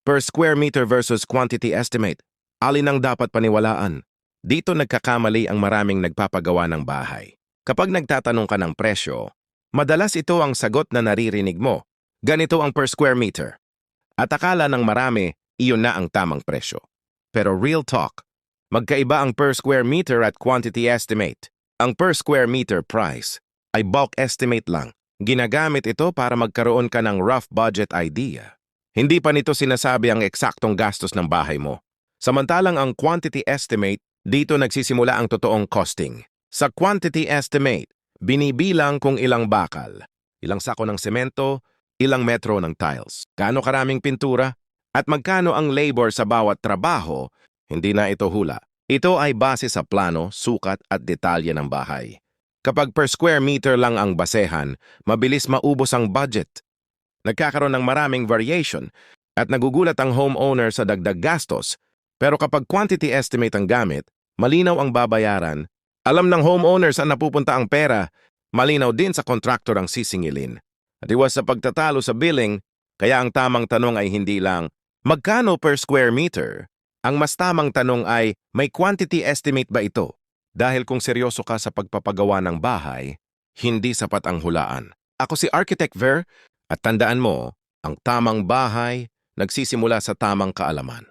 Per square meter versus quantity estimate. Alin ang dapat paniwalaan? Dito nagkakamali ang maraming nagpapagawa ng bahay. Kapag nagtatanong ka ng presyo, madalas ito ang sagot na naririnig mo. Ganito ang per square meter. At akala ng marami, iyon na ang tamang presyo. Pero real talk, magkaiba ang per square meter at quantity estimate. Ang per square meter price ay bulk estimate lang. Ginagamit ito para magkaroon ka ng rough budget idea. Hindi pa nito sinasabi ang eksaktong gastos ng bahay mo. Samantalang ang quantity estimate, dito nagsisimula ang totoong costing. Sa quantity estimate, binibilang kung ilang bakal, ilang sako ng semento, ilang metro ng tiles, gaano karaming pintura, at magkano ang labor sa bawat trabaho. Hindi na ito hula. Ito ay base sa plano, sukat at detalye ng bahay. Kapag per square meter lang ang basehan, mabilis maubos ang budget. Nagkakaroon ng maraming variation at nagugulat ang homeowner sa dagdag gastos. Pero kapag quantity estimate ang gamit, malinaw ang babayaran. Alam ng homeowner saan napupunta ang pera, malinaw din sa contractor ang sisingilin. At iwas sa pagtatalo sa billing, kaya ang tamang tanong ay hindi lang, magkano per square meter? Ang mas tamang tanong ay, may quantity estimate ba ito? Dahil kung seryoso ka sa pagpapagawa ng bahay, hindi sapat ang hulaan. Ako si Architect Ver, at tandaan mo, ang tamang bahay nagsisimula sa tamang kaalaman.